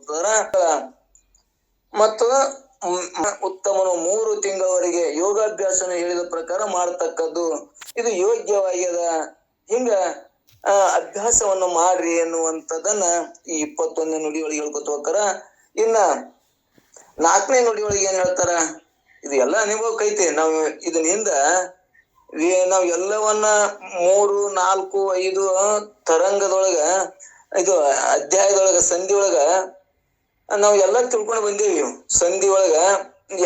ಹೇಳ್ಕೊತಾರ. ಮತ್ತು ಉತ್ತಮನು 3 ತಿಂಗಳವರೆಗೆ ಯೋಗಾಭ್ಯಾಸನ ಹೇಳಿದ ಪ್ರಕಾರ ಮಾಡತಕ್ಕದ್ದು ಇದು ಯೋಗ್ಯವಾಗ್ಯದ. ಹಿಂಗ ಅಭ್ಯಾಸವನ್ನು ಮಾಡ್ರಿ ಎನ್ನುವಂಥದ್ದನ್ನ ಈ 21ನೇ ನುಡಿಯೊಳಗೆ ಹೇಳ್ಕೊತ ಹೋಗ್ತಾರ. ಇನ್ನ 4ನೇ ನುಡಿಯೊಳಗೆ ಏನ್ ಹೇಳ್ತಾರ, ಇದು ಎಲ್ಲ ಅನುಭವಕ್ಕೆ ಐತಿ. ನಾವು ಇದರಿಂದ ನಾವ್ ಎಲ್ಲವನ್ನ 3, 4, 5 ತರಂಗದೊಳಗ ಇದು ಅಧ್ಯಾಯದೊಳಗ ಸಂಧಿ ಒಳಗ ನಾವ್ ಎಲ್ಲ ತಿಳ್ಕೊಂಡು ಬಂದೇವಿ. ಸಂಧಿ ಒಳಗ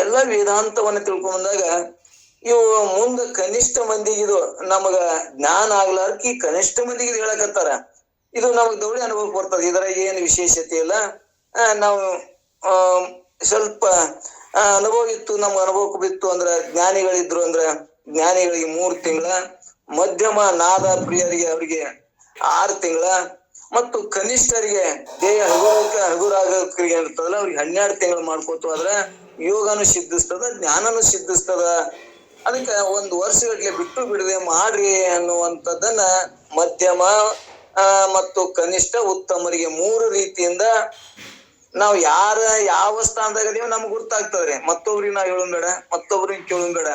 ಎಲ್ಲಾ ವೇದಾಂತವನ್ನ ತಿಳ್ಕೊಂಡ್ ಬಂದಾಗ ಇವು ಮುಂದ ಕನಿಷ್ಠ ಮಂದಿಗೆ ಇದು ನಮಗ ಜ್ಞಾನ ಆಗ್ಲಾರ್ಕಿ ಕನಿಷ್ಠ ಮಂದಿಗೆ ಇದು ಹೇಳಕತ್ತಾರ. ಇದು ನಮಗ್ ದೌಡಿ ಅನುಭವಕ್ಕೆ ಬರ್ತದೆ. ಇದರ ಏನು ವಿಶೇಷತೆ ಇಲ್ಲ. ನಾವು ಸ್ವಲ್ಪ ಅನುಭವ ಇತ್ತು, ನಮ್ಗೆ ಅನುಭವಕ್ಕೆ ಬಿತ್ತು ಅಂದ್ರ ಜ್ಞಾನಿಗಳಿದ್ರು ಅಂದ್ರ ಜ್ಞಾನಿಗಳಿಗೆ 3 ತಿಂಗಳ, ಮಧ್ಯಮ ನಾದ ಪ್ರಿಯರಿಗೆ ಅವರಿಗೆ 6 ತಿಂಗಳ, ಮತ್ತು ಕನಿಷ್ಠರಿಗೆ ದೇಹ ಹಗುರಾಗಕ್ಕೆ ಇರ್ತದಲ್ಲ ಅವ್ರಿಗೆ 12 ತಿಂಗಳು ಮಾಡ್ಕೋತ ಆದ್ರ ಯೋಗನು ಸಿದ್ಧಿಸ್ತದ, ಜ್ಞಾನನು ಸಿದ್ಧಿಸ್ತದ. ಅದಕ್ಕೆ 1 ವರ್ಷಗಟ್ಲೆ ಬಿಟ್ಟು ಬಿಡದೆ ಮಾಡ್ರಿ ಅನ್ನುವಂಥದ್ದನ್ನ ಮಧ್ಯಮ ಮತ್ತು ಕನಿಷ್ಠ ಉತ್ತಮರಿಗೆ 3 ರೀತಿಯಿಂದ ನಾವು ಯಾವ ಸ್ಥಾನದಾಗ ಇದೀವಿ ನಮ್ಗೆ ಗೊತ್ತಾಗ್ತದ್ರಿ. ಮತ್ತೊಬ್ರಿಗೆ ನಾವು ಹೇಳೋನ್ ಬೇಡ, ಮತ್ತೊಬ್ರಿಗೆ ಕೇಳೋನ್ ಬೇಡ.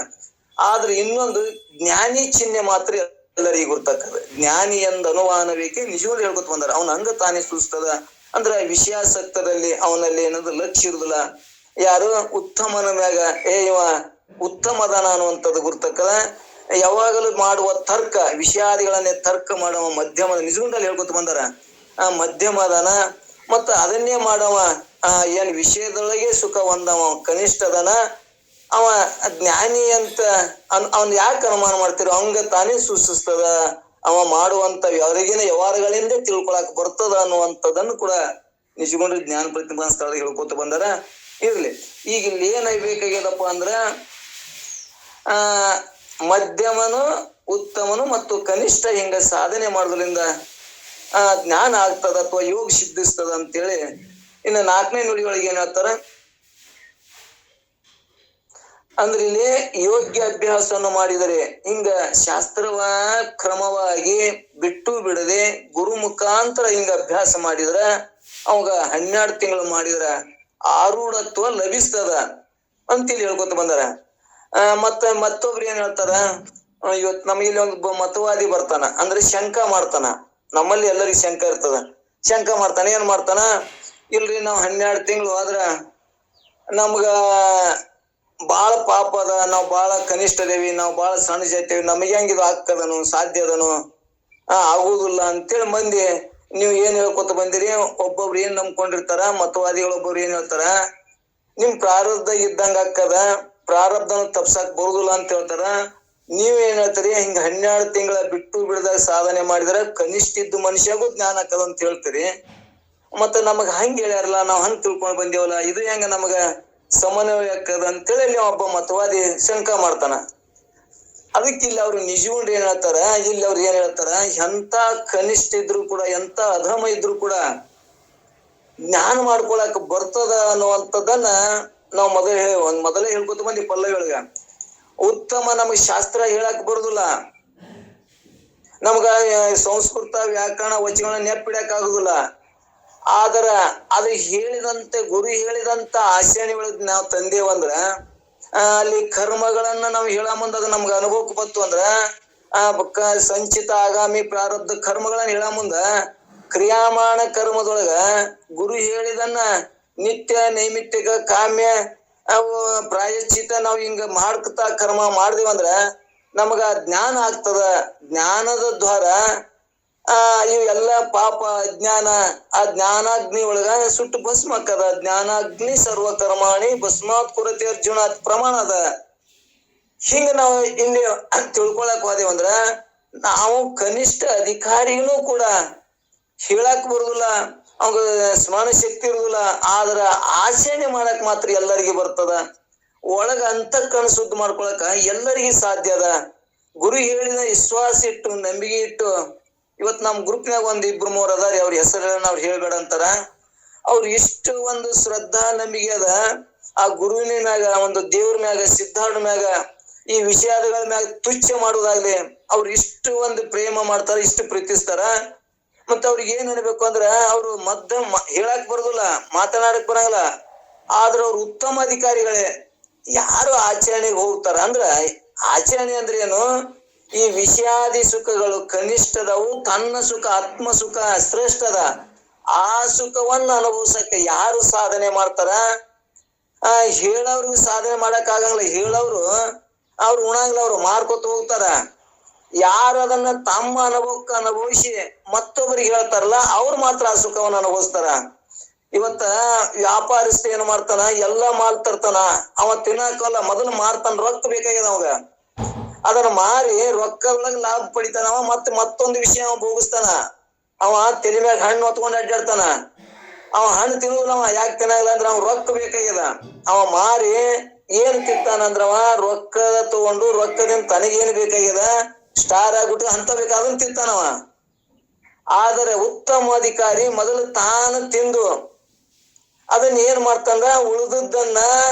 ಆದ್ರೆ ಇನ್ನೊಂದು ಜ್ಞಾನಿ ಚಿಹ್ನೆ ಮಾತ್ರ ಎಲ್ಲರಿಗೂ ಗೊತ್ತಾಗ್ತದೆ. ಜ್ಞಾನಿ ಎಂದ ಅನುಮಾನವೇಕೆ ನಿಜವಾಗ್ಲೂ ಹೇಳ್ಕೊತ ಬಂದಾರ. ಅವನ ಅಂಗ ತಾನೇ ಸೂಸ್ತದ. ಅಂದ್ರೆ ವಿಷಯಾಸಕ್ತದಲ್ಲಿ ಅವನಲ್ಲಿ ಏನದು ಲಕ್ಷ್ಯ ಇರುದಿಲ್ಲ. ಯಾರು ಉತ್ತಮನ ಮ್ಯಾಗ ಇವ ಉತ್ತಮದಾನ ಅನ್ನುವಂಥದ್ದು ಗುರ್ತಕ್ಕದ. ಯಾವಾಗಲೂ ಮಾಡುವ ತರ್ಕ ವಿಷಯಾದಿಗಳನ್ನೇ ತರ್ಕ ಮಾಡುವ ಮಧ್ಯಮದ ನಿಜಗುಂಡಲ್ಲಿ ಹೇಳ್ಕೊತ ಬಂದಾರ. ಮಧ್ಯಮದಾನ ಮತ್ತ ಅದನ್ನೇ ಮಾಡವ ಏನ್ ವಿಷಯದೊಳಗೆ ಸುಖ ಹೊಂದವ ಕನಿಷ್ಠದನ. ಅವ ಜ್ಞಾನಿ ಅಂತ ಅವನ್ ಯಾಕೆ ಅನುಮಾನ ಮಾಡ್ತಿರೋ ಅವಂಗ ತಾನೇ ಸೂಚಿಸ್ತದ. ಅವ ಮಾಡುವಂತ ಹೊರಗಿನ ವ್ಯವಹಾರಗಳಿಂದ ತಿಳ್ಕೊಳಕ್ ಬರ್ತದ ಅನ್ನುವಂಥದ್ದನ್ನು ಕೂಡ ನಿಜಗೊಂಡ್ರೆ ಜ್ಞಾನ ಪ್ರತಿಭಾ ಸ್ಥಳ ಹೇಳ್ಕೊತ ಬಂದಾರ. ಇರ್ಲಿ, ಈಗ ಇಲ್ಲಿ ಏನಾಗ್ಬೇಕಾಗ್ಯದಪ್ಪ ಅಂದ್ರ ಮಧ್ಯಮನು ಉತ್ತಮನು ಮತ್ತು ಕನಿಷ್ಠ ಹಿಂಗ ಸಾಧನೆ ಮಾಡೋದ್ರಿಂದ ಜ್ಞಾನ ಆಗ್ತದ ಅಥವಾ ಯೋಗ ಸಿದ್ಧಿಸ್ತದ ಅಂತೇಳಿ ಇನ್ನು 4ನೇ ನುಡಿಯೊಳಗೆ ಏನ್ ಹೇಳ್ತಾರ ಅಂದ್ರೆ ಇಲ್ಲಿ ಯೋಗ್ಯ ಅಭ್ಯಾಸವನ್ನು ಮಾಡಿದರೆ ಹಿಂಗ ಶಾಸ್ತ್ರವ ಕ್ರಮವಾಗಿ ಬಿಟ್ಟು ಬಿಡದೆ ಗುರು ಮುಖಾಂತರ ಹಿಂಗ ಅಭ್ಯಾಸ ಮಾಡಿದ್ರ ಅವಾಗ 12 ತಿಂಗಳು ಮಾಡಿದ್ರ ಆರೂಢತ್ವ ಲಭಿಸ್ತದ ಅಂತೇಳಿ ಹೇಳ್ಕೊತ ಬಂದಾರ. ಮತ್ತೊಬ್ರು ಏನ್ ಹೇಳ್ತಾರ, ಇವತ್ ನಮಗಿಲ್ಲಿ ಒಂದು ಮತವಾದಿ ಬರ್ತಾನ ಅಂದ್ರೆ ಶಂಕ ಮಾಡ್ತಾನ. ನಮ್ಮಲ್ಲಿ ಎಲ್ಲರಿಗೂ ಶಂಕ ಇರ್ತದ. ಶಂಕ ಮಾಡ್ತಾನ, ಏನ್ ಮಾಡ್ತಾನ, ಇಲ್ರಿ ನಾವ್ 12 ತಿಂಗಳು ಆದ್ರ ನಮ್ಗ ಬಾಳ ಪಾಪ ಅದ, ನಾವ್ ಬಾಳ ಕನಿಷ್ಠ ಅದೇವಿ, ನಾವ್ ಬಾಳ ಸಣ್ಣ ಜಾತಿವಿ, ನಮಗೆ ಹೆಂಗಿದು ಆಗ್ತದನು ಸಾಧ್ಯ ಅದನು ಆಗುದಿಲ್ಲ ಅಂತೇಳಿ ಮಂದಿ ನೀವ್ ಏನ್ ಹೇಳ್ಕೊತ ಬಂದಿರಿ. ಒಬ್ಬೊಬ್ರು ಏನ್ ನಂಬ್ಕೊಂಡಿರ್ತಾರ, ಮತವಾದಿಗಳು ಒಬ್ಬೊಬ್ರು ಏನ್ ಹೇಳ್ತಾರ, ನಿಮ್ ಪ್ರಾರಬ್ಧ ಇದ್ದಂಗ ಆಕ್ಕದ, ಪ್ರಾರಬ್ಧನ ತಪ್ಸಕ್ ಬರುದಿಲ್ಲ ಅಂತ ಹೇಳ್ತಾರ. ನೀವ್ ಏನ್ ಹೇಳ್ತೀರಿ, ಹಿಂಗ 12 ತಿಂಗಳ ಬಿಟ್ಟು ಬಿಡದಾಗ ಸಾಧನೆ ಮಾಡಿದ್ರ ಕನಿಷ್ಠ ಇದ್ದು ಮನುಷ್ಯಗೂ ಜ್ಞಾನ ಆಕ್ಕದ ಅಂತ ಹೇಳ್ತೀರಿ. ಮತ್ತ ನಮಗ್ ಹಂಗ ಹೇಳ್ಯಾರಲ್ಲ, ನಾವ್ ಹಂಗ ತಿಳ್ಕೊಂಡ್ ಬಂದೇವಲ್ಲ, ಇದು ಹೆಂಗ ನಮಗ ಸಮನ್ವಯ ಆಕ್ಕದ ಅಂತೇಳಿ ಇಲ್ಲಿ ಒಬ್ಬ ಮತವಾದಿ ಶಂಕ ಮಾಡ್ತಾನ. ಅದಕ್ಕೆ ಇಲ್ಲಿ ಅವ್ರು ನಿಜಗುಂಡ್ ಏನ್ ಹೇಳ್ತಾರ, ಇಲ್ಲಿ ಅವ್ರು ಏನ್ ಹೇಳ್ತಾರ, ಎಂತ ಕನಿಷ್ಠ ಇದ್ರು ಕೂಡ ಎಂತ ಅಧಮ ಇದ್ರು ಕೂಡ ಜ್ಞಾನ ಮಾಡ್ಕೊಳಕ್ ಬರ್ತದ ಅನ್ನುವಂಥದ್ದನ್ನ ನಾವ್ ಮೊದಲೇ ಹೇಳ್ಕೊತ ಬಂದಿ ಪಲ್ಲವಿಯೊಳಗ. ಉತ್ತಮ ನಮಗ್ ಶಾಸ್ತ್ರ ಹೇಳಕ್ ಬರುದಿಲ್ಲ, ನಮ್ಗ ಸಂಸ್ಕೃತ ವ್ಯಾಕರಣ ವಚನಗಳನ್ನ ನೆಪ್ಪಿಡಕ್ ಆಗುದಿಲ್ಲ. ಆದ್ರ ಅದು ಹೇಳಿದಂತೆ ಗುರು ಹೇಳಿದಂತ ಆಚರಣೆ ಒಳಗ್ ನಾವ್ ತಂದೇವಂದ್ರ ಅಲ್ಲಿ ಕರ್ಮಗಳನ್ನ ನಾವ್ ಹೇಳ ಮುಂದ ಅದು ನಮ್ಗ ಅನುಭವಕ್ಕೆ ಬಂತು ಅಂದ್ರ ಸಂಚಿತ ಆಗಾಮಿ ಪ್ರಾರಬ್ಧ ಕರ್ಮಗಳನ್ನ ಹೇಳ ಮುಂದ ಕ್ರಿಯಾಮಾಣ ಕರ್ಮದೊಳಗ ಗುರು ಹೇಳಿದನ್ನ ನಿತ್ಯ ನೈಮಿತ್ತಿಕ ಕಾಮ್ಯ ಅವು ಪ್ರಾಯಶ್ಚಿತ ನಾವ್ ಹಿಂಗ ಮಾಡ್ಕತಾ ಕರ್ಮ ಮಾಡ್ದೇವಂದ್ರ ನಮಗ ಜ್ಞಾನ ಆಗ್ತದ. ಜ್ಞಾನದ ದ್ವಾರ ಇವೆಲ್ಲ ಪಾಪ ಅಜ್ಞಾನ ಆ ಜ್ಞಾನಾಗ್ನಿ ಒಳಗ ಸುಟ್ಟು ಭಸ್ಮ ಆಕ್ಕದ. ಜ್ಞಾನಾಗ್ನಿ ಸರ್ವ ಕರ್ಮಾಣಿ ಭಸ್ಮಾತ್ ಕುರತಿ ಅರ್ಜುನ ಪ್ರಮಾಣ ಅದ. ಹಿಂಗ ನಾವು ಇಲ್ಲಿ ತಿಳ್ಕೊಳಕ್ ಹೋದೇವಂದ್ರ ನಾವು ಕನಿಷ್ಠ ಅಧಿಕಾರಿಗೂ ಕೂಡ ಹೇಳಕ್ ಬರುದಿಲ್ಲ, ಅವಾಗ ಸ್ಮರಣ ಶಕ್ತಿ ಇರುದಿಲ್ಲ. ಆದ್ರ ಆಚರಣೆ ಮಾಡಕ್ ಮಾತ್ರ ಎಲ್ಲರಿಗೂ ಬರ್ತದ. ಒಳಗ ಅಂತಃಕರಣ ಶುದ್ಧ ಮಾಡ್ಕೊಳಕ ಎಲ್ಲರಿಗೂ ಸಾಧ್ಯ ಅದ. ಗುರು ಹೇಳಿದ ವಿಶ್ವಾಸ ಇಟ್ಟು ನಂಬಿಕೆ ಇಟ್ಟು ಇವತ್ ನಮ್ ಗ್ರೂಪ್ನಾಗ 1-2-3 ಅದಾರಿ, ಅವ್ರ ಹೆಸರನ್ನ ಅವ್ರು ಹೇಳ್ಬೇಡ ಅಂತಾರ. ಅವ್ರು ಇಷ್ಟು ಒಂದು ಶ್ರದ್ಧಾ ನಂಬಿಕೆ ಅದ ಆ ಗುರುವಿನ ಮ್ಯಾಗ, ಒಂದು ದೇವ್ರ ಮ್ಯಾಗ, ಸಿದ್ಧಾರ್ಥ ಮ್ಯಾಗ, ಈ ವಿಷಯಗಳ ಮ್ಯಾಗ ತುಚ್ಛ ಮಾಡುವುದಾಗ್ಲಿ ಅವ್ರು ಇಷ್ಟು ಒಂದು ಪ್ರೇಮ ಮಾಡ್ತಾರ, ಇಷ್ಟು ಪ್ರೀತಿಸ್ತಾರ. ಮತ್ತ ಅವ್ರಿಗೆ ಏನ್ ಅನ್ಬೇಕು ಅಂದ್ರ ಅವ್ರು ಹೇಳಕ್ ಬರುದಿಲ್ಲ, ಮಾತನಾಡಕ್ ಬರಂಗಿಲ್ಲ, ಆದ್ರ ಅವ್ರು ಉತ್ತಮ ಅಧಿಕಾರಿಗಳೇ. ಯಾರು ಆಚರಣೆಗೆ ಹೋಗ್ತಾರ ಅಂದ್ರ, ಆಚರಣೆ ಅಂದ್ರೆ ಏನು? ಈ ವಿಷಯಾದಿ ಸುಖಗಳು ಕನಿಷ್ಠದವು, ತನ್ನ ಸುಖ ಆತ್ಮ ಸುಖ ಶ್ರೇಷ್ಠದ. ಆ ಸುಖವನ್ನ ಅನುಭವಿಸಕ್ಕೆ ಯಾರು ಸಾಧನೆ ಮಾಡ್ತಾರ? ಹೇಳವ್ರಿಗೂ ಸಾಧನೆ ಮಾಡಕ್ ಆಗಂಗಿಲ್ಲ. ಹೇಳವ್ರು ಅವ್ರು ಉಣಂಗಿಲ್ಲ, ಅವ್ರು ಮಾರ್ಕೊತ ಹೋಗ್ತಾರ. ಯಾರು ಅದನ್ನ ತಮ್ಮ ಅನುಭವಕ್ಕೆ ಅನುಭವಿಸಿ ಮತ್ತೊಬ್ಬರಿಗೆ ಹೇಳ್ತಾರಲ್ಲ, ಅವ್ರು ಮಾತ್ರ ಆ ಸುಖವನ್ನು ಅನುಭವಿಸ್ತಾರ. ಇವತ್ತ ವ್ಯಾಪಾರಸ್ಥ ಏನ್ ಮಾಡ್ತಾನ? ಎಲ್ಲಾ ಮಾಲ್ ತರ್ತಾನ, ಅವ ತಿನ್ನಕಲ್ಲ, ಮೊದಲು ಮಾರ್ತಾನ, ರೊಕ್ಕ ಬೇಕಾಗ್ಯದ ಅವಾಗ. ಅದನ್ನ ಮಾರಿ ರೊಕ್ಕ ಒಳಗ ಲಾಭ ಪಡಿತಾನ. ಅವ ಮತ್ತೊಂದು ವಿಷಯ ಅವ ಭೋಗಿಸ್ತಾನ. ಅವ ತಲೆ ಮ್ಯಾಗ ಹಣ್ಣು ಹೊತ್ಕೊಂಡ್ ಅಡ್ಡಾಡ್ತಾನ. ಅವ ಹಣ್ಣು ತಿನ್ನುದಿಲ್ಲ. ಅವ ಯಾಕೆ ತಿನ್ನಲ್ಲ ಅಂದ್ರ ಅವ ರೊಕ್ಕ ಬೇಕಾಗ್ಯದ. ಅವ ಮಾರಿ ಏನ್ ತಿಂತಾನಂದ್ರ, ಅವ ರೊಕ್ಕ ತಗೊಂಡು ರೊಕ್ಕದಿಂದ ತನಗೇನ್ ಬೇಕಾಗ್ಯದ, ಸ್ಟಾರ್ ಆಗ್ಬಿಟ್ಟು ಅಂತ ಬೇಕಾದನ್ ತಿಂತಾನವ. ಆದರೆ ಉತ್ತಮ ಅಧಿಕಾರಿ ಮೊದಲು ತಾನು ತಿಂದು ಅದನ್ನ ಏನ್ ಮಾಡ್ತಾನ? ಉಳಿದದ್ದನ್ನ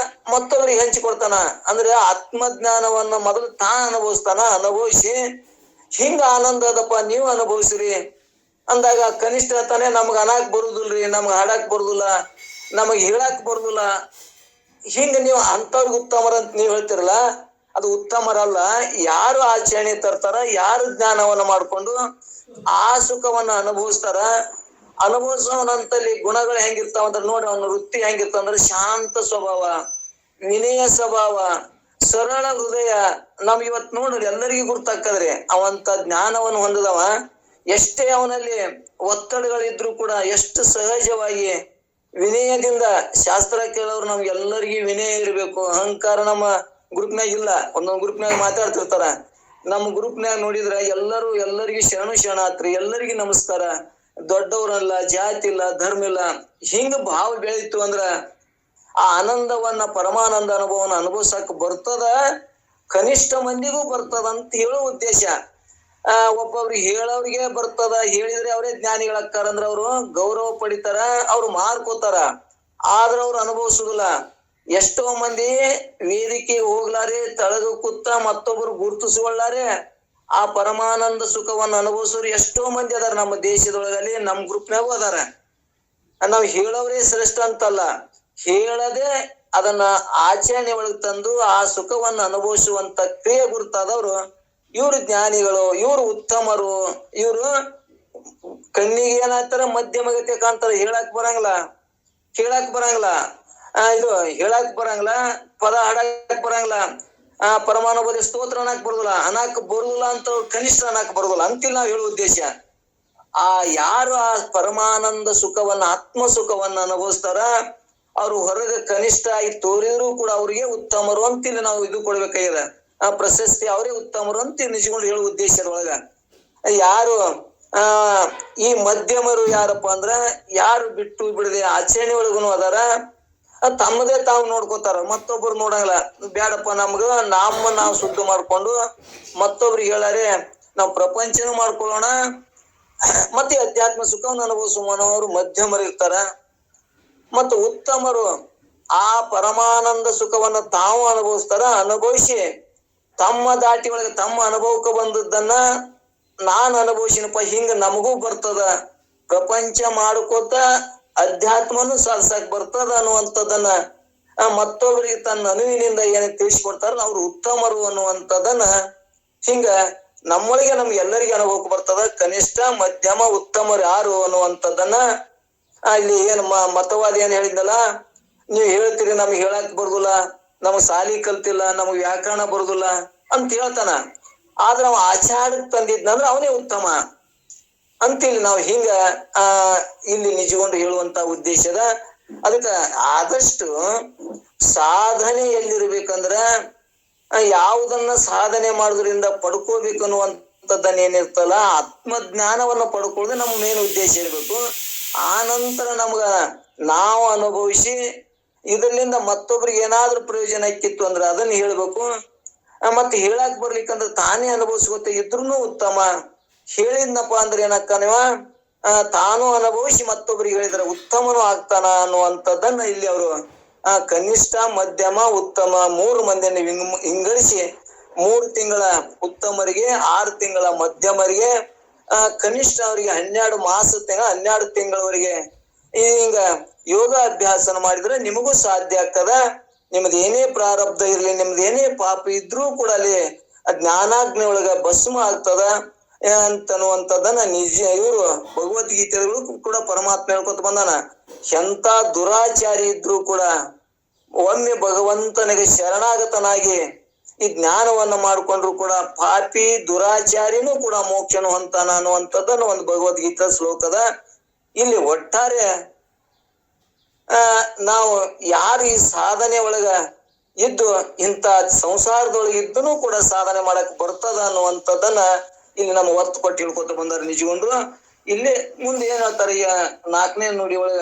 ಮತ್ತೊಬ್ಬರಿಗೆ ಹಂಚಿಕೊಡ್ತಾನ. ಅಂದ್ರೆ ಆತ್ಮಜ್ಞಾನವನ್ನ ಮೊದಲು ಅನುಭವಿಸ್ತಾನ. ಅನುಭವಿಸಿ ಹಿಂಗ ಆನಂದ ಅದಪ್ಪ, ನೀವು ಅನುಭವಿಸ್ರಿ ಅಂದಾಗ ಕನಿಷ್ಠ ಹೇಳ್ತಾನೆ, ನಮ್ಗ ಅನಾಕ್ ಬರುದಿಲ್ರಿ, ನಮ್ಗ ಹಾಡಾಕ್ ಬರುದಿಲ್ಲ, ನಮಗ್ ಹೇಳಾಕ್ ಬರುದಿಲ್ಲ. ಹಿಂಗ ನೀವು ಅಂತವ್ರಿಗೆ ಉತ್ತಮರಂತ ನೀವ್ ಹೇಳ್ತಿರಲ್ಲ, ಅದು ಉತ್ತಮರಲ್ಲ. ಯಾರು ಆಚರಣೆ ತರ್ತಾರ, ಯಾರು ಜ್ಞಾನವನ್ನ ಮಾಡ್ಕೊಂಡು ಆ ಸುಖವನ್ನ ಅನುಭವಿಸ್ತಾರ, ಅನುಭವಿಸೋನಂತಲ್ಲಿ ಗುಣಗಳು ಹೆಂಗಿರ್ತಾವ ಅಂದ್ರೆ ನೋಡಿ, ಅವನ ವೃತ್ತಿ ಹೆಂಗಿರ್ತಾವ ಅಂದ್ರೆ ಶಾಂತ ಸ್ವಭಾವ, ವಿನಯ ಸ್ವಭಾವ, ಸರಳ ಹೃದಯ. ನಾವ್ ಇವತ್ ನೋಡ್ರಿ ಎಲ್ಲರಿಗೂ ಗುರ್ತಾಕದ್ರಿ, ಅವಂತ ಜ್ಞಾನವನ್ನು ಹೊಂದಿದವ. ಎಷ್ಟೇ ಅವನಲ್ಲಿ ಒತ್ತಡಗಳಿದ್ರು ಕೂಡ ಎಷ್ಟು ಸಹಜವಾಗಿ ವಿನಯದಿಂದ ಶಾಸ್ತ್ರ ಕೇಳೋರು ನಮ್ಗೆಲ್ಲರಿಗೂ ವಿನಯ ಇರ್ಬೇಕು. ಅಹಂಕಾರ ನಮ್ಮ ಗ್ರೂಪ್ನಾಗ ಇಲ್ಲ. ಒಂದೊಂದ್ ಗ್ರೂಪ್ನಾಗ ಮಾತಾಡ್ತಿರ್ತಾರ. ನಮ್ಮ ಗ್ರೂಪ್ನಾಗ ನೋಡಿದ್ರ ಎಲ್ಲರಿಗೂ ಶರಣಾತ್ರಿ, ಎಲ್ಲರಿಗೂ ನಮಸ್ಕಾರ, ದೊಡ್ಡವರಲ್ಲ, ಜಾತಿ ಇಲ್ಲ, ಧರ್ಮ ಇಲ್ಲ. ಹಿಂಗ ಭಾವ ಬೆಳೀತು ಅಂದ್ರ ಆ ಆನಂದವನ್ನ, ಪರಮಾನಂದ ಅನುಭವನ ಅನುಭವಿಸಕ್ ಬರ್ತದ. ಕನಿಷ್ಠ ಮಂದಿಗೂ ಬರ್ತದ ಅಂತ ಹೇಳೋ ಉದ್ದೇಶ. ಒಬ್ಬೊಬ್ರಿಗೆ ಹೇಳೋರಿಗೆ ಬರ್ತದ, ಹೇಳಿದ್ರೆ ಅವರೇ ಜ್ಞಾನಿಗಳಾಗ್ತಾರ. ಅಂದ್ರ ಅವ್ರು ಗೌರವ ಪಡಿತಾರ, ಅವ್ರು ಮಾರ್ಕೋತಾರ, ಆದ್ರ ಅವ್ರು ಅನುಭವಿಸುದಿಲ್ಲ. ಎಷ್ಟೋ ಮಂದಿ ವೇದಿಕೆ ಹೋಗ್ಲಾರೆ, ತಳಗ ಕೂತ ಮತ್ತೊಬ್ರು ಗುರುತಿಸಿಕೊಳ್ಳಾರೆ ಆ ಪರಮಾನಂದ ಸುಖವನ್ನು ಅನುಭವಿಸೋರು ಎಷ್ಟೋ ಮಂದಿ ಅದಾರ ನಮ್ಮ ದೇಶದೊಳಗಲ್ಲಿ, ನಮ್ ಗ್ರೂಪ್ನಾಗೂ ಅದಾರ. ನಾವ್ ಹೇಳೋರೇ ಶ್ರೇಷ್ಠ ಅಂತಲ್ಲ, ಹೇಳದೆ ಅದನ್ನ ಆಚರಣೆ ಒಳಗೆ ತಂದು ಆ ಸುಖವನ್ನ ಅನುಭವಿಸುವಂತ ಕ್ರಿಯೆ ಗುರುತಾದವ್ರು ಇವ್ರು ಜ್ಞಾನಿಗಳು, ಇವ್ರು ಉತ್ತಮರು. ಇವ್ರು ಕಣ್ಣಿಗೆ ಏನಾಗ್ತಾರ? ಮಧ್ಯಮಗತೆ ಕಾಣ್ತಾರ. ಹೇಳಕ್ ಬರಂಗಿಲ್ಲ, ಕೇಳಕ್ ಬರಂಗಿಲ್ಲ, ಇದು ಹೇಳಕ್ ಬರಂಗಿಲ್ಲ, ಪದ ಹಾಡಕ್ ಬರಂಗಿಲ್ಲ, ಪರಮಾನುಭವ ಸ್ತೋತ್ರ ಅನ್ನಕ್ ಬರುದಿಲ್ಲ, ಅನಾಕ್ ಬರುದಿಲ್ಲ ಅಂತ ಕನಿಷ್ಠ ಅನ್ನಕ್ ಬರುದಿಲ್ಲ ಅಂತಿಲ್ಲ ನಾವ್ ಹೇಳೋ ಉದ್ದೇಶ. ಯಾರು ಆ ಪರಮಾನಂದ ಸುಖವನ್ನ, ಆತ್ಮ ಸುಖವನ್ನ ಅನುಭವಿಸ್ತಾರ, ಅವ್ರು ಹೊರಗೆ ಕನಿಷ್ಠ ಆಗಿ ತೋರಿದ್ರು ಕೂಡ ಅವ್ರಿಗೆ ಉತ್ತಮರು ಅಂತಿಲ್ಲ ನಾವು ಇದು ಕೊಡ್ಬೇಕಾಗಿದೆ. ಆ ಪ್ರಶಸ್ತಿ ಅವರೇ ಉತ್ತಮರು ಅಂತ ನಿಜಗೊಂಡು ಹೇಳುವ ಉದ್ದೇಶದೊಳಗ. ಯಾರು ಈ ಮಧ್ಯಮರು ಯಾರಪ್ಪ ಅಂದ್ರ, ಯಾರು ಬಿಟ್ಟು ಬಿಡದೆ ಆಚರಣೆ ಒಳಗುನು ಅದಾರ, ತಮ್ಮದೇ ತಾವು ನೋಡ್ಕೋತಾರ, ಮತ್ತೊಬ್ಬರು ನೋಡಂಗಿಲ್ಲ. ಬ್ಯಾಡಪ್ಪ, ನಾವು ಶುದ್ಧ ಮಾಡ್ಕೊಂಡು ಮತ್ತೊಬ್ರಿಗೆ ಹೇಳಾರೆ ನಾವು ಪ್ರಪಂಚನೂ ಮಾಡ್ಕೊಳ್ಳೋಣ, ಮತ್ತೆ ಅಧ್ಯಾತ್ಮ ಸುಖವನ್ನು ಅನುಭವಿಸುವವರು ಮಧ್ಯಮರು ಇರ್ತಾರ. ಮತ್ತು ಉತ್ತಮರು ಆ ಪರಮಾನಂದ ಸುಖವನ್ನ ತಾವು ಅನುಭವಿಸ್ತಾರ. ಅನುಭವಿಸಿ ತಮ್ಮ ದಾಟಿ ಒಳಗೆ ತಮ್ಮ ಅನುಭವಕ್ಕೆ ಬಂದದ್ದನ್ನ ನಾನು ಅನುಭವಿಸಿನಪ್ಪ, ಹಿಂಗ ನಮಗೂ ಬರ್ತದ, ಪ್ರಪಂಚ ಮಾಡ್ಕೋತ ಅಧ್ಯಾತ್ಮನು ಸಾಧಿಸಕ್ ಬರ್ತದ ಅನ್ನುವಂಥದ್ದನ್ನ ಮತ್ತೊಬ್ಬರಿಗೆ ತನ್ನ ಅನುವಿನಿಂದ ಏನ ತಿಳಿಸ್ಕೊಡ್ತಾರ, ಅವ್ರು ಉತ್ತಮರು ಅನ್ನುವಂಥದ್ದನ್ನ ಹಿಂಗ ನಮ್ಮೊಳಗೆ ಎಲ್ಲರಿಗೂ ಅನುಭವಕ್ಕೆ ಬರ್ತದ. ಕನಿಷ್ಠ, ಮಧ್ಯಮ, ಉತ್ತಮರು ಯಾರು ಅನ್ನುವಂಥದ್ದನ್ನ ಇಲ್ಲಿ ಏನ್ ಮತವಾದಿ ಏನ್ ಹೇಳಿದ್ನಲ್ಲ, ನೀವ್ ಹೇಳ್ತೀರಿ ನಮ್ಗೆ ಹೇಳಕ್ ಬರುದಿಲ್ಲ, ನಮಗ್ ಸಾಲಿ ಕಲ್ತಿಲ್ಲ, ನಮಗ್ ವ್ಯಾಕರಣ ಬರುದಿಲ್ಲ ಅಂತ ಹೇಳ್ತಾನ. ಆದ್ರ ಅವ ಆಚಾರಕ್ಕೆ ತಂದಿದ್ನಂದ್ರ ಅವನೇ ಉತ್ತಮ ಅಂತಿಲ್ಲಿ ನಾವು ಹಿಂಗ ಇಲ್ಲಿ ನಿಜಗೊಂಡು ಹೇಳುವಂತ ಉದ್ದೇಶದ. ಅದಕ್ಕ ಆದಷ್ಟು ಸಾಧನೆ ಎಲ್ಲಿರ್ಬೇಕಂದ್ರ, ಯಾವುದನ್ನ ಸಾಧನೆ ಮಾಡೋದ್ರಿಂದ ಪಡ್ಕೋಬೇಕು ಅನ್ನುವಂಥದ್ದನ್ನ ಏನಿರ್ತಲ್ಲ, ಆತ್ಮಜ್ಞಾನವನ್ನ ಪಡ್ಕೊಳ್ಳೋದು ನಮ್ಮ ಮೇನ್ ಉದ್ದೇಶ ಇರ್ಬೇಕು. ಆ ನಂತರ ನಾವು ಅನುಭವಿಸಿ ಇದರಿಂದ ಮತ್ತೊಬ್ರಿಗೆ ಏನಾದ್ರೂ ಪ್ರಯೋಜನ ಇಕ್ಕಿತ್ತು ಅಂದ್ರೆ ಅದನ್ನ ಹೇಳ್ಬೇಕು. ಮತ್ತೆ ಹೇಳಕ್ ಬರ್ಲಿಕ್ಕಂದ್ರೆ ತಾನೇ ಅನುಭವಿಸ್ಕೊತ ಇದ್ರುನು ಉತ್ತಮ. ಹೇಳಿದ್ನಪ್ಪ ಅಂದ್ರೆ ಏನಕ್ಕನವ, ತಾನು ಅನುಭವಿಸಿ ಮತ್ತೊಬ್ರಿಗೆ ಹೇಳಿದ್ರೆ ಉತ್ತಮನು ಆಗ್ತಾನ ಅನ್ನುವಂಥದ್ದನ್ನ ಇಲ್ಲಿ ಅವರು ಕನಿಷ್ಠ, ಮಧ್ಯಮ, ಉತ್ತಮ 3 ಮಂದಿಯನ್ನು ಹಿಂಗಳಿಸಿ 3 ತಿಂಗಳ ಉತ್ತಮರಿಗೆ, 6 ತಿಂಗಳ ಮಧ್ಯಮರಿಗೆ, ಕನಿಷ್ಠ ಅವರಿಗೆ 12 ತಿಂಗಳವರೆಗೆ ಹಿಂಗ ಯೋಗ ಅಭ್ಯಾಸನ ಮಾಡಿದ್ರೆ ನಿಮಗೂ ಸಾಧ್ಯ ಆಗ್ತದ. ನಿಮ್ದು ಏನೇ ಪ್ರಾರಬ್ಧ ಇರ್ಲಿ, ನಿಮ್ದು ಏನೇ ಪಾಪ ಇದ್ರೂ ಕೂಡ ಅಲ್ಲಿ ಜ್ಞಾನಾಗ್ನಿ ಒಳಗ ಭಸ್ಮ ಆಗ್ತದ ಅಂತನ್ನುವಂಥದ್ದನ್ನ ಇವರು ಭಗವದ್ಗೀತೆಗಳು ಕೂಡ ಪರಮಾತ್ಮ ಹೇಳ್ಕೊತ ಬಂದಾನ. ಎಂತ ದುರಾಚಾರಿ ಇದ್ರು ಕೂಡ ಒಮ್ಮೆ ಭಗವಂತನಿಗೆ ಶರಣಾಗತನಾಗಿ ಈ ಜ್ಞಾನವನ್ನ ಮಾಡ್ಕೊಂಡ್ರು ಕೂಡ ಪಾಪಿ ದುರಾಚಾರಿನೂ ಕೂಡ ಮೋಕ್ಷನು ಹೊಂತಾನ ಅನ್ನುವಂಥದ್ದನ್ನು ಒಂದು ಭಗವದ್ಗೀತಾ ಶ್ಲೋಕದ. ಇಲ್ಲಿ ಒಟ್ಟಾರೆ ನಾವು ಯಾರು ಈ ಸಾಧನೆ ಒಳಗ ಇದ್ದು ಇಂಥ ಸಂಸಾರದೊಳಗೆ ಇದ್ದನು ಕೂಡ ಸಾಧನೆ ಮಾಡಕ್ ಬರ್ತದ ಅನ್ನುವಂಥದ್ದನ್ನ ಇಲ್ಲಿ ನಮ್ಮ ಒತ್ತು ಕೊಟ್ಟು ಹೇಳ್ಕೊತ ಬಂದಾರ ನಿಜಗೊಂಡ್ರು. ಇಲ್ಲಿ ಮುಂದೆ ಏನ್ ಹೇಳ್ತಾರೆ, 4ನೇ ನುಡಿ ಒಳಗ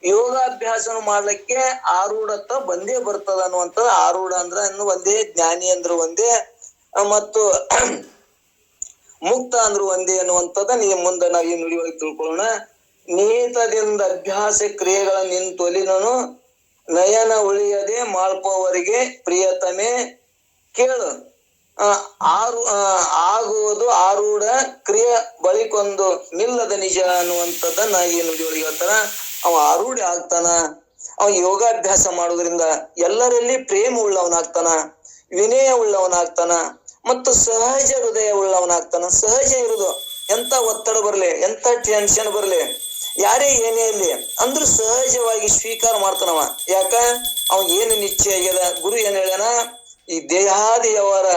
ಯೋಗಾಭ್ಯಾಸನ ಮಾಡ್ಲಿಕ್ಕೆ ಆರೂಢತ್ವ ಬಂದೇ ಬರ್ತದ ಅನ್ನುವಂಥದ್ದು. ಆರೂಢ ಅಂದ್ರ ಒಂದೇ, ಜ್ಞಾನಿ ಅಂದ್ರು ಒಂದೇ, ಮತ್ತು ಮುಕ್ತ ಅಂದ್ರು ಒಂದೇ ಅನ್ನುವಂಥದ್ದ ಮುಂದೆ ನಾವು ಈ ನುಡಿ ಒಳಗೆ ತಿಳ್ಕೊಳ್ಳೋಣ. ನೀತದಿಂದ ಅಭ್ಯಾಸ ಕ್ರಿಯೆಗಳ ನಿಂತೊಲಿನನು ನಯನ ಉಳಿಯದೆ ಮಾಳ್ಪವರಿಗೆ ಪ್ರಿಯತಮೆ ಕೇಳು. ಆಗುವುದು ಆರೂಢ ಕ್ರಿಯೆ ಬಳಿಕೊಂದು ನಿಲ್ಲದ ನಿಜ ಅನ್ನುವಂಥದ್ದನ್ನ ಈ ನುಡಿ ಒಳಗೆ ಹೇಳ್ತಾನ. ಅವ ಆರೂಢ ಆಗ್ತಾನ. ಅವ ಯೋಗಾಭ್ಯಾಸ ಮಾಡೋದ್ರಿಂದ ಎಲ್ಲರಲ್ಲಿ ಪ್ರೇಮ ಉಳ್ಳವನಾಗ್ತಾನ, ವಿನಯ ಉಳ್ಳವನಾಗ್ತಾನ, ಮತ್ತು ಸಹಜ ಹೃದಯ ಉಳ್ಳವನಾಗ್ತಾನ. ಸಹಜ ಇರುದು, ಎಂತ ಒತ್ತಡ ಬರ್ಲಿ, ಎಂತ ಟೆನ್ಷನ್ ಬರ್ಲಿ, ಯಾರೇ ಏನೇ ಇರ್ಲಿ ಅಂದ್ರೂ ಸಹಜವಾಗಿ ಸ್ವೀಕಾರ ಮಾಡ್ತಾನವ. ಯಾಕ ಅವ ಏನು ನಿಶ್ಚಯ ಆಗ್ಯದ, ಗುರು ಏನ್ ಹೇಳ್ಯಾನ, ಈ ದೇಹಾದಿಯವರ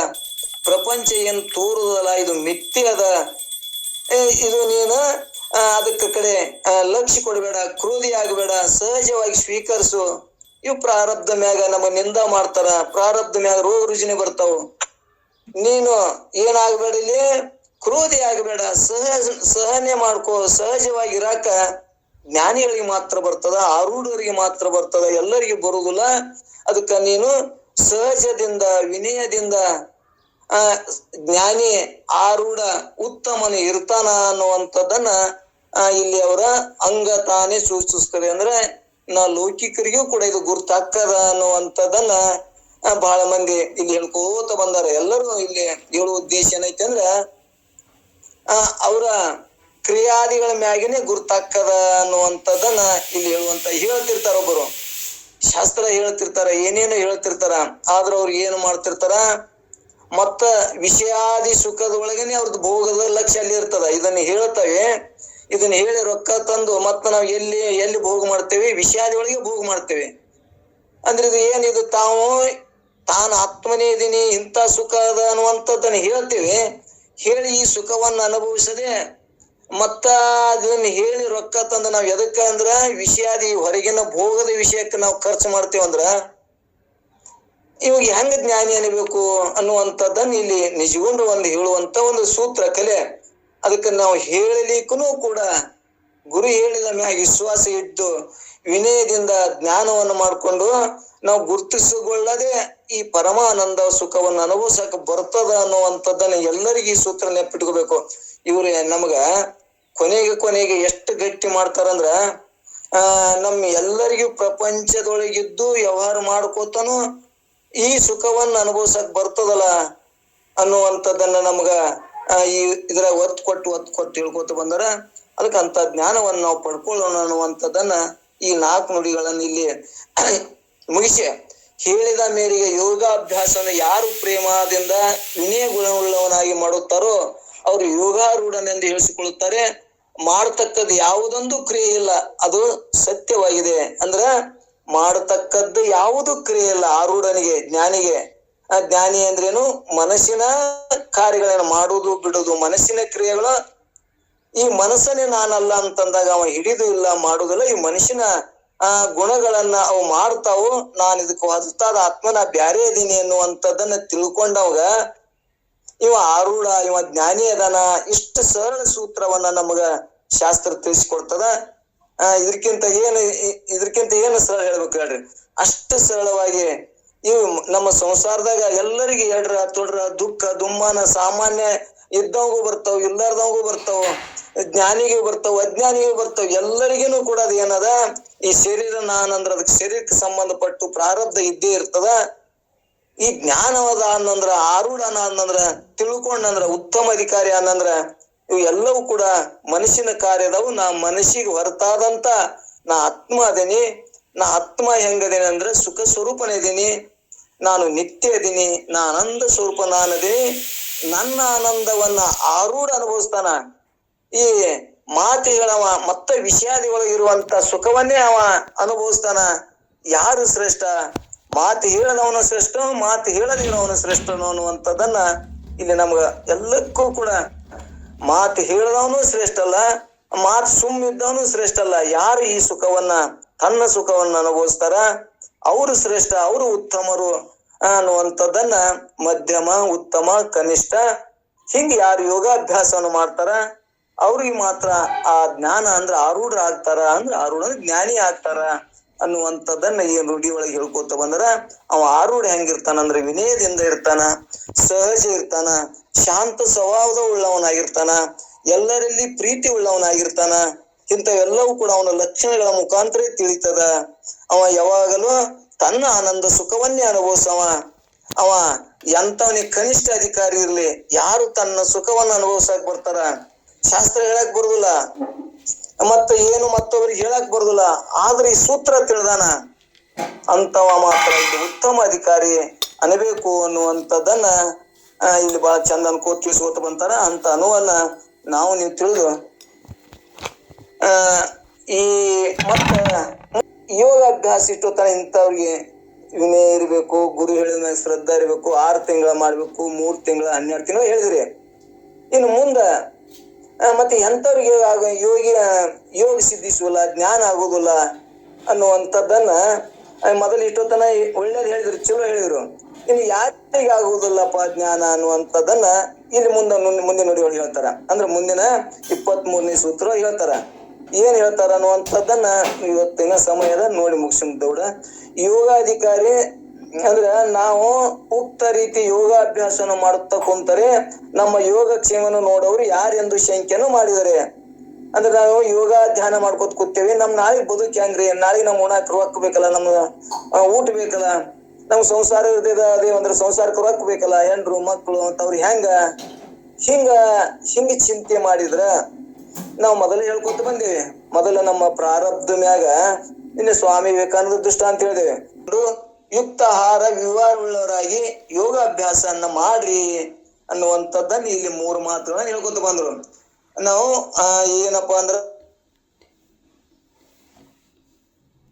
ಪ್ರಪಂಚ ಏನ್ ತೋರುದಲ್ಲ ಇದು ಮಿಥ್ಯೆ ಅದ, ಇದು ನೀನು ಅದಕ್ಕ ಕಡೆ ಲಕ್ಷ್ಯ ಕೊಡಬೇಡ, ಕ್ರೋಧಿ ಆಗಬೇಡ, ಸಹಜವಾಗಿ ಸ್ವೀಕರಿಸು. ಇವು ಪ್ರಾರಬ್ಧ ಮ್ಯಾಗ ನಮ್ಮ ನಿಂದ ಮಾಡ್ತಾರ, ಪ್ರಾರಬ್ಧ ಮ್ಯಾಗ ರೋಗ ರುಜಿನ ಬರ್ತಾವ. ನೀನು ಏನಾಗಬೇಡ, ಇಲ್ಲಿ ಕ್ರೋಧಿ ಆಗಬೇಡ, ಸಹನೆ ಮಾಡ್ಕೋ. ಸಹಜವಾಗಿ ಇರಾಕ ಜ್ಞಾನಿಗಳಿಗೆ ಮಾತ್ರ ಬರ್ತದ, ಆರೂಢರಿಗೆ ಮಾತ್ರ ಬರ್ತದ, ಎಲ್ಲರಿಗೆ ಬರುದಿಲ್ಲ. ಅದಕ್ಕ ನೀನು ಸಹಜದಿಂದ ವಿನಯದಿಂದ ಜ್ಞಾನಿ ಆರೂಢ ಉತ್ತಮನು ಇರ್ತಾನ ಅನ್ನುವಂಥದ್ದನ್ನ ಇಲ್ಲಿ ಅವರ ಅಂಗ ತಾನೇ ಸೂಚಿಸ್ತದೆ. ಅಂದ್ರೆ ಲೌಕಿಕರಿಗೂ ಕೂಡ ಇದು ಗುರ್ತಾಕ್ಕದ ಅನ್ನುವಂಥದ್ದನ್ನ ಬಹಳ ಮಂದಿ ಇಲ್ಲಿ ಹೇಳ್ಕೋತ ಬಂದಾರ. ಎಲ್ಲರೂ ಇಲ್ಲಿ ಹೇಳುವ ಉದ್ದೇಶ ಏನೈತೆ ಅಂದ್ರ ಅವರ ಕ್ರಿಯಾದಿಗಳ ಮ್ಯಾಗಿನೇ ಗುರ್ತಾಕ್ಕದ ಅನ್ನುವಂಥದ್ದನ್ನ ಇಲ್ಲಿ ಹೇಳ್ತಿರ್ತಾರ. ಒಬ್ಬರು ಶಾಸ್ತ್ರ ಹೇಳ್ತಿರ್ತಾರ, ಏನೇನು ಹೇಳ್ತಿರ್ತಾರ, ಆದ್ರ ಅವ್ರು ಏನು ಮಾಡ್ತಿರ್ತಾರ, ಮತ್ತ ವಿಷಯಾದಿ ಸುಖದ ಒಳಗನೆ ಅವ್ರದ್ದು ಭೋಗದ ಲಕ್ಷ್ಯ ಅಲ್ಲಿ ಇರ್ತದ. ಇದನ್ನ ಹೇಳ್ತವೆ, ಇದನ್ನ ಹೇಳಿ ರೊಕ್ಕ ತಂದು ಮತ್ತ ನಾವು ಎಲ್ಲಿ ಭೋಗ ಮಾಡ್ತೇವೆ, ವಿಷಯಾದಿ ಒಳಗೆ ಭೋಗ ಮಾಡ್ತೇವೆ. ಅಂದ್ರೆ ಇದು ಏನಿದು, ತಾನು ಆತ್ಮನೇ ಇದೀನಿ, ಇಂಥ ಸುಖ ಅದ ಅನ್ನುವಂಥದ್ದನ್ನ ಹೇಳ್ತೇವೆ. ಹೇಳಿ ಈ ಸುಖವನ್ನ ಅನುಭವಿಸದೆ ಮತ್ತ ಅದನ್ನ ಹೇಳಿ ರೊಕ್ಕ ತಂದು ನಾವ್ ಎದಕ್ಕ ಅಂದ್ರ ವಿಷಯಾದಿ ಹೊರಗಿನ ಭೋಗದ ವಿಷಯಕ್ಕೆ ನಾವು ಖರ್ಚು ಮಾಡ್ತೇವಂದ್ರ ಇವಾಗ ಹೆಂಗ ಜ್ಞಾನಿ ಅನಿಬೇಕು ಅನ್ನುವಂಥದ್ದನ್ನ ಇಲ್ಲಿ ನಿಜಗೊಂಡು ಹೇಳುವಂತ ಒಂದು ಸೂತ್ರ ಕಲೆ. ಅದಕ್ಕೆ ನಾವು ಹೇಳಲಿಕ್ಕೂ ಕೂಡ ಗುರು ಹೇಳಿದ ಮ್ಯಾಗ ವಿಶ್ವಾಸ ಇಟ್ಟು ವಿನಯದಿಂದ ಜ್ಞಾನವನ್ನು ಮಾಡ್ಕೊಂಡು ನಾವು ಗುರುತಿಸಿಕೊಳ್ಳದೆ ಈ ಪರಮಾನಂದ ಸುಖವನ್ನು ಅನುಭವಿಸಕ್ ಬರ್ತದ ಅನ್ನುವಂಥದ್ದನ್ನ ಎಲ್ಲರಿಗೂ ಈ ಸೂತ್ರ ನೆನಪಿಟ್ಕೋಬೇಕು. ಇವ್ರು ನಮಗ ಕೊನೆಗೆ ಎಷ್ಟು ಗಟ್ಟಿ ಮಾಡ್ತಾರಂದ್ರ ನಮ್ ಎಲ್ಲರಿಗೂ ಪ್ರಪಂಚದೊಳಗಿದ್ದು ವ್ಯವಹಾರ ಮಾಡ್ಕೋತಾನು ಈ ಸುಖವನ್ನ ಅನುಭವಿಸಕ್ ಬರ್ತದಲ್ಲ ಅನ್ನುವಂಥದ್ದನ್ನ ನಮ್ಗ ಇದ್ರ ಒತ್ತು ಕೊಟ್ಟು ಹೇಳ್ಕೊತ ಬಂದಾರ. ಅದಕ್ಕೆ ಅಂತ ಜ್ಞಾನವನ್ನ ನಾವು ಪಡ್ಕೊಳ್ಳೋಣ ಅನ್ನುವಂಥದ್ದನ್ನ ಈ 4 ನುಡಿಗಳನ್ನ ಇಲ್ಲಿ ಮುಗಿಸಿ ಹೇಳಿದ ಮೇರೆಗೆ ಯೋಗಾಭ್ಯಾಸನ ಯಾರು ಪ್ರೇಮದಿಂದ ವಿನಯ ಗುಣವುಳ್ಳವನಾಗಿ ಮಾಡುತ್ತಾರೋ ಅವರು ಯೋಗಾರೂಢನೆಂದು ಹೇಳಿಸಿಕೊಳ್ಳುತ್ತಾರೆ. ಮಾಡತಕ್ಕದ್ದು ಯಾವುದೊಂದು ಕ್ರಿಯೆ ಇಲ್ಲ, ಅದು ಸತ್ಯವಾಗಿದೆ. ಅಂದ್ರ ಮಾಡತಕ್ಕದ್ದು ಯಾವುದು ಕ್ರಿಯೆ ಇಲ್ಲ ಆರೂಢನಿಗೆ, ಜ್ಞಾನಿಗೆ. ಜ್ಞಾನಿ ಅಂದ್ರೇನು, ಮನಸ್ಸಿನ ಕಾರ್ಯಗಳನ್ನ ಮಾಡುವುದು ಬಿಡುದು, ಮನಸ್ಸಿನ ಕ್ರಿಯೆಗಳು. ಈ ಮನಸ್ಸನ್ನೇ ನಾನಲ್ಲ ಅಂತಂದಾಗ ಅವ ಹಿಡಿದು ಇಲ್ಲ, ಮಾಡುದಿಲ್ಲ. ಈ ಮನುಷ್ಯನ ಗುಣಗಳನ್ನ ಅವು ಮಾಡ್ತಾವು. ನಾನು ಇದಕ್ಕೆ ಹೊರತಾದ ಆತ್ಮನ ಬ್ಯಾರೆ ಇದೀನಿ ಅನ್ನುವಂಥದ್ದನ್ನ ತಿಳ್ಕೊಂಡವಾಗ ಇವ ಆರೂಢ, ಇವ ಜ್ಞಾನಿ ಅದಾನ. ಇಷ್ಟು ಸರಳ ಸೂತ್ರವನ್ನ ನಮಗ ಶಾಸ್ತ್ರ ತಿಳಿಸಿಕೊಡ್ತದ. ಇದಕ್ಕಿಂತ ಏನು ಸರಳ ಹೇಳ್ಬೇಕು ಹೇಳ್ರಿ. ಅಷ್ಟು ಸರಳವಾಗಿ ಇವು ನಮ್ಮ ಸಂಸಾರದಾಗ ಎಲ್ಲರಿಗೆ ಎಡ್ರ ತೊಡ್ರ ದುಃಖ ದುಮ್ಮಾನ ಸಾಮಾನ್ಯ ಇದ್ದವಂಗೂ ಬರ್ತಾವ, ಇಲ್ಲಾರ್ದವಂಗೂ ಬರ್ತಾವ, ಜ್ಞಾನಿಗೂ ಬರ್ತಾವ, ಅಜ್ಞಾನಿಗೂ ಬರ್ತಾವ. ಎಲ್ಲರಿಗೇನು ಕೂಡ ಅದ ಏನದ, ಈ ಶರೀರ ನಾನಂದ್ರ ಅದಕ್ಕೆ ಶರೀರಕ್ಕೆ ಸಂಬಂಧಪಟ್ಟು ಪ್ರಾರಬ್ಧ ಇದ್ದೇ ಇರ್ತದ. ಈ ಜ್ಞಾನವದ ಅನ್ನಂದ್ರ, ಆರೂಢನ ಅನ್ನಂದ್ರ, ತಿಳ್ಕೊಂಡಂದ್ರ, ಉತ್ತಮ ಅಧಿಕಾರಿ ಅನ್ನಂದ್ರ ಇವು ಎಲ್ಲವೂ ಕೂಡ ಮನಸ್ಸಿನ ಕಾರ್ಯದವು. ನಾ ಮನಸ್ಸಿಗೆ ಹೊರತಾದಂತ ನಾ ಆತ್ಮ ಅದೇನಿ. ನಾ ಆತ್ಮ ಹೆಂಗದೇನಿ ಅಂದ್ರೆ ಸುಖ ಸ್ವರೂಪನೇ ಇದೀನಿ, ನಾನು ನಿತ್ಯ ಇದೀನಿ, ನಾ ಆನಂದ ಸ್ವರೂಪ ನಾನದೀನಿ. ನನ್ನ ಆನಂದವನ್ನ ಆರೂಢ ಅನುಭವಿಸ್ತಾನ. ಈ ಮಾತು ಹೇಳವ ಮತ್ತೆ ವಿಷಾದಿ ಒಳಗಿರುವಂತ ಸುಖವನ್ನೇ ಅವ ಅನುಭವಿಸ್ತಾನ. ಯಾರು ಶ್ರೇಷ್ಠ? ಮಾತು ಹೇಳದವನ ಶ್ರೇಷ್ಠ, ಮಾತು ಹೇಳದಿರೋವನ ಶ್ರೇಷ್ಠನು ಅನ್ನುವಂಥದ್ದನ್ನ ಇಲ್ಲಿ ನಮ್ಗ ಎಲ್ಲಕ್ಕೂ ಕೂಡ ಮಾತು ಹೇಳದವನು ಶ್ರೇಷ್ಠ ಅಲ್ಲ, ಮಾತು ಸುಮ್ಮಿದ್ದವನು ಶ್ರೇಷ್ಠ ಅಲ್ಲ. ಯಾರು ಈ ಸುಖವನ್ನ ತನ್ನ ಸುಖವನ್ನ ಅನುಭವಿಸ್ತಾರ ಅವರು ಶ್ರೇಷ್ಠ, ಅವರು ಉತ್ತಮರು ಅನ್ನುವಂಥದ್ದನ್ನ ಮಧ್ಯಮ, ಉತ್ತಮ, ಕನಿಷ್ಠ ಹಿಂಗೆ ಯಾರು ಯೋಗಾಭ್ಯಾಸವನ್ನು ಮಾಡ್ತಾರ ಅವ್ರಿಗೆ ಮಾತ್ರ ಆ ಜ್ಞಾನ ಅಂದ್ರೆ ಆರೂಢ ಆಗ್ತಾರ. ಅಂದ್ರೆ ಆರೂಢ ಜ್ಞಾನಿ ಆಗ್ತಾರ ಅನ್ನುವಂಥದ್ದನ್ನ ಈ ರೂಢಿ ಒಳಗೆ ಹೇಳ್ಕೊತ ಬಂದ್ರ ಅವ ಆರೂಢ ಹೆಂಗಿರ್ತಾನಂದ್ರೆ ವಿನಯದಿಂದ ಇರ್ತಾನ, ಸಹಜ ಇರ್ತಾನ, ಶಾಂತ ಸ್ವಭಾವದ ಉಳ್ಳವನಾಗಿರ್ತಾನ, ಎಲ್ಲರಲ್ಲಿ ಪ್ರೀತಿ ಉಳ್ಳವನಾಗಿರ್ತಾನ. ಇಂಥವೆಲ್ಲವೂ ಕೂಡ ಅವನ ಲಕ್ಷಣಗಳ ಮುಖಾಂತರ ತಿಳಿತದ. ಅವ ಯಾವಾಗಲೂ ತನ್ನ ಆನಂದ ಸುಖವನ್ನೇ ಅನುಭವಿಸವ. ಅವ ಎಂತವನಿಗೆ ಕನಿಷ್ಠ ಅಧಿಕಾರಿ ಇರ್ಲಿ, ಯಾರು ತನ್ನ ಸುಖವನ್ನ ಅನುಭವಿಸಕ್ ಬರ್ತಾರ, ಶಾಸ್ತ್ರ ಹೇಳಕ್ ಬರುದಿಲ್ಲ, ಮತ್ತ ಏನು ಮತ್ತೊಬ್ಬರಿಗೆ ಹೇಳಕ್ ಬರುದಿಲ್ಲ, ಆದ್ರೆ ಈ ಸೂತ್ರ ತಿಳಿದಾನ ಅಂತವ ಮಾತ್ರ ಇಲ್ಲಿ ಉತ್ತಮ ಅಧಿಕಾರಿ ಅನಬೇಕು ಅನ್ನುವಂಥದ್ದನ್ನ ಇಲ್ಲಿ ಬಹಳ ಚಂದ ಅನ್ಕೋತ ತಿಳಿಸ್ಕೋತ ಬಂತಾರ. ಅಂತ ಅನುವನ್ನ ನಾವು ನೀವು ತಿಳಿದು ಈ ಮತ್ತ ಯೋಗಾಭ್ಯಾಸ ಇಷ್ಟೊತ್ತನ ಇಂಥವ್ರಿಗೆ ವಿನಯ ಇರ್ಬೇಕು, ಗುರು ಹೇಳಿದ ಶ್ರದ್ಧಾ ಇರ್ಬೇಕು, 6 ತಿಂಗಳ ಮಾಡ್ಬೇಕು, 3 ತಿಂಗಳ 12 ತಿಂಗಳು ಹೇಳಿದ್ರಿ. ಇನ್ನು ಮುಂದ ಮತ್ತೆ ಎಂಥವ್ರಿಗೆ ಯೋಗ ಸಿದ್ಧಿಸುವಲ್ಲ, ಜ್ಞಾನ ಆಗುದಿಲ್ಲ ಅನ್ನುವಂಥದ್ದನ್ನ ಮೊದಲು ಇಷ್ಟೊತ್ತನ ಒಳ್ಳೇದು ಹೇಳಿದ್ರು, ಚಲೋ ಹೇಳಿದ್ರು. ಇನ್ನು ಯಾರಿಗೆ ಆಗುವುದಿಲ್ಲಪ್ಪ ಜ್ಞಾನ ಅನ್ನುವಂಥದ್ದನ್ನ ಇಲ್ಲಿ ಮುಂದೆ ನೋಡಿ ಹೇಳ್ತಾರ. ಅಂದ್ರೆ ಮುಂದಿನ 23ನೇ ಸೂತ್ರ ಹೇಳ್ತಾರ. ಏನ್ ಹೇಳ್ತಾರ ಅನ್ನುವಂಥದ್ದನ್ನ ಇವತ್ತಿನ ಸಮಯದ ನೋಡಿ ಮುಗಿಸಿದೌಡ. ಯೋಗಾಧಿಕಾರಿ ಅಂದ್ರೆ ನಾವು ಉಕ್ತ ರೀತಿ ಯೋಗಾಭ್ಯಾಸನ ಮಾಡುತ್ತಾ ಕುಂತರೆ ನಮ್ಮ ಯೋಗಕ್ಷೇಮವನ್ನು ನೋಡೋರು ಯಾರೆಂದು ಶಂಕೆಯನ್ನು ಮಾಡಿದರೆ. ಅಂದ್ರೆ ನಾವು ಯೋಗ ಧ್ಯಾನ ಮಾಡ್ಕೋತ ಕೂತೇವಿ, ನಮ್ ನಾಳೆ ಬದುಕಿ ಹೆಂಗ್ರಿ, ನಾಳೆ ನಮ್ ಉಣಾಕ್ ರೊಕ್ಕ ಬೇಕಲ್ಲ, ನಮ್ಗ ಊಟ ಬೇಕಲ್ಲ, ನಮ್ ಸಂಸಾರ ಅದೇ ಅಂದ್ರೆ ಸಂಸಾರಕ್ಕೆ ರೊಕ್ಕ ಬೇಕಲ್ಲ, ಹೆಂಡ್ರು ಮಕ್ಕಳು ಅಂತವ್ರು ಹಿಂಗ ಚಿಂತೆ ಮಾಡಿದ್ರ ನಾವು ಮೊದಲು ಹೇಳ್ಕೊತ ಬಂದೇವಿ. ಮೊದಲ ನಮ್ಮ ಪ್ರಾರಬ್ಧ ಮ್ಯಾಗ ಇನ್ನು ಸ್ವಾಮಿ ವಿವೇಕಾನಂದ ದೃಷ್ಟ ಅಂತ ಹೇಳಿದೇವೆ. ಯುಕ್ತ ಆಹಾರ ವಿವರ ಉಳ್ಳವರಾಗಿ ಯೋಗಾಭ್ಯಾಸನ್ನ ಮಾಡ್ರಿ ಅನ್ನುವಂಥದ್ದನ್ನ ಇಲ್ಲಿ 3 ಮಾತುಗಳನ್ನ ಹೇಳ್ಕೊತ ಬಂದ್ರು. ನಾವು ಏನಪ್ಪಾ ಅಂದ್ರ